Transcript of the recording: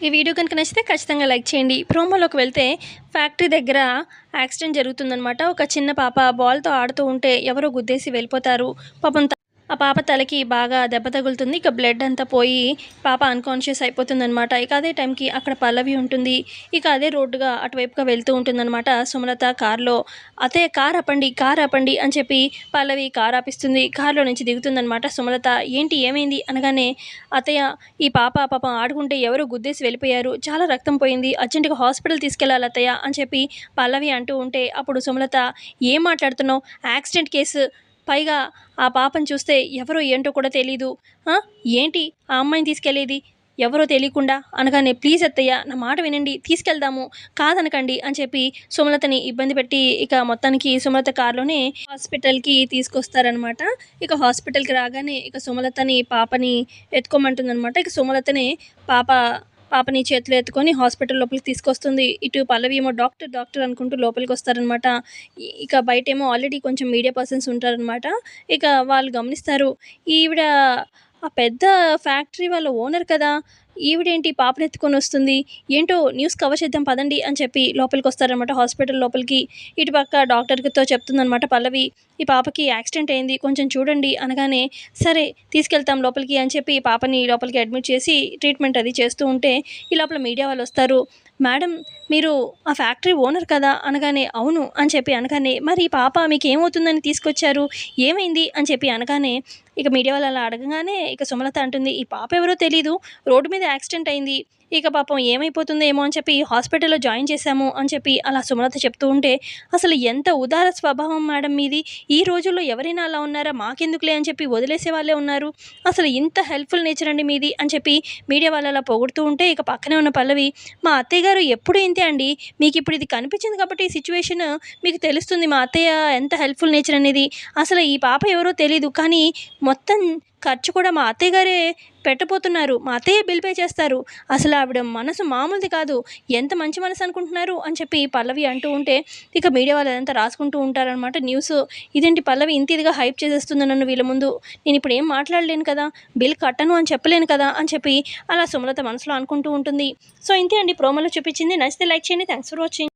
ఈ వీడియో కనుక నచ్చితే ఖచ్చితంగా లైక్ చేయండి. ప్రోమోలోకి వెళ్తే ఫ్యాక్టరీ దగ్గర యాక్సిడెంట్ జరుగుతుందనమాట. ఒక చిన్న పాప బాల్‌తో ఆడుతూ ఉంటే ఎవరో గుద్దేసి వెళ్ళిపోతారు. పాపం ఆ పాప తలకి బాగా దెబ్బ తగులుతుంది. ఇక బ్లడ్ అంతా పోయి పాప అన్‌కాన్షియస్ అయిపోతుందనమాట. ఇక అదే టైంకి అక్కడ పల్లవి ఉంటుంది. ఇక అదే రోడ్డుగా అటువైపుగా వెళ్తూ ఉంటుందనమాట. సుమలత కార్‌లో "అత్తయ్య కార్ ఆపండి, కార్ ఆపండి" అని చెప్పి పల్లవి కార్ ఆపిస్తుంది. కార్‌లో నుంచి దిగుతుందనమాట సుమలత. "ఏంటి ఏమైంది?" అనగానే "అత్తయ్య ఈ పాప పాపం ఆడుకుంటే ఎవరో గుద్దేసి వెళ్ళిపోయారు. చాలా రక్తం పోయింది. అర్జెంట్‌గా హాస్పిటల్ తీసుకెళ్ళాలి అత్తయ్య" అని చెప్పి పల్లవి అంటూ ఉంటే అప్పుడు సుమలత "ఏం మాట్లాడుతున్నావు? Accident case. పైగా ఆ పాపను చూస్తే ఎవరో ఏంటో కూడా తెలీదు. ఆ! ఏంటి ఆ అమ్మాయిని తీసుకెళ్ళేది? ఎవరో తెలియకుండా" అనగానే "ప్లీజ్ అత్తయ్య నా మాట వినండి. తీసుకెళ్దాము. కాదనకండి" అని చెప్పి సుమలతని ఇబ్బంది పెట్టి ఇక మొత్తానికి సుమలత కార్‌లోనే హాస్పిటల్‌కి తీసుకొస్తారనమాట. ఇక హాస్పిటల్‌కి రాగానే ఇక సుమలతని పాపని ఎత్తుకోమంటుందనమాట. ఇక సుమలతనే పాప పాపని చేతిలో ఎత్తుకొని హాస్పిటల్ లోపలికి తీసుకొస్తుంది. ఇటు పల్లవి ఏమో డాక్టర్, డాక్టర్ అనుకుంటూ లోపలికొస్తారనమాట. ఇక బయటేమో ఆల్రెడీ కొంచెం మీడియా పర్సన్స్ ఉంటారనమాట. ఇక వాళ్ళు గమనిస్తారు. ఈవిడ ఆ పెద్ద ఫ్యాక్టరీ వాళ్ళ ఓనర్ కదా! ఈవిడేంటి పాపనెత్తుకొనొస్తుంది. ఏంటో న్యూస్ కవర్ చేద్దాం పదండి అని చెప్పి లోపలికొస్తారనమాట హాస్పిటల్ లోపలికి. ఇటుపక్క డాక్టర్‌తో చెప్తుందనమాట పల్లవి. "ఈ పాపకి యాక్సిడెంట్ అయింది. కొంచెం చూడండి" అనగానే "సరే తీసుకెళ్తాం లోపలికి" అని చెప్పి పాపని లోపలికి అడ్మిట్ చేసి ట్రీట్మెంట్ అది చేస్తూ ఉంటే ఈ లోపల మీడియా వాళ్ళొస్తారు. "మేడం మీరు ఆ ఫ్యాక్టరీ ఓనర్ కదా!" అనగానే "అవును" అని చెప్పి అనగానే "మరి ఈ పాప మీకేమవుతుందని తీసుకొచ్చారు? ఏమైంది?" అని చెప్పి అనగానే ఇక మీడియా వాళ్ళు అలా అడగగానే ఇక సుమలత అంటుంది, "ఈ పాప ఎవరో తెలీదు. రోడ్డు మీద యాక్సిడెంట్ అయింది. ఇక పాపం ఏమైపోతుందో ఏమో అని చెప్పి హాస్పిటల్‌లో జాయిన్ చేశాము" అని చెప్పి అలా సుమలత చెప్తూ ఉంటే, "అసలు ఎంత ఉదార స్వభావం మేడం మీది. ఈ రోజుల్లో ఎవరైనా అలా ఉన్నారా? మాకెందుకులే అని చెప్పి వదిలేసే వాళ్ళే ఉన్నారు. అసలు ఇంత హెల్ప్‌ఫుల్ నేచర్ అండి మీది" అని చెప్పి మీడియా వాళ్ళు అలా పొగుడుతూ ఉంటే ఇక పక్కనే ఉన్న పల్లవి, "మా అత్తయ్య గారు ఎప్పుడూ ఇంతే అండి. మీకిప్పుడు ఇది కనిపించింది కాబట్టి ఈ సిట్యుయేషన్ మీకు తెలుస్తుంది మా అత్తయ్య ఎంత హెల్ప్‌ఫుల్ నేచర్ అనేది. అసలు ఈ పాప ఎవరో తెలీదు. కానీ మొత్తం ఖర్చు కూడా మా అత్తయ్య గారే పెట్టబోతున్నారు. మా అత్తయ్యే బిల్ పే చేస్తారు. అసలు ఆవిడ మనసు మామూలుది కాదు. ఎంత మంచి మనసు అనుకుంటున్నారు" అని చెప్పి పల్లవి అంటూ ఉంటే ఇక మీడియా వాళ్ళు అదంతా రాసుకుంటూ ఉంటారనమాట న్యూస్. "ఇదేంటి పల్లవి ఇంత ఇదిగా హైప్ చేసేస్తుంది నన్ను వీళ్ళ ముందు. నేనిప్పుడు ఏం మాట్లాడలేను కదా! బిల్ కట్టను అని చెప్పలేను కదా!" అని చెప్పి అలా సుమలత మనసులో అనుకుంటూ ఉంటుంది. సో, ఇంతే అండి ప్రోమోలో చూపించింది. నచ్చితే లైక్ చేయండి. Thanks for watching.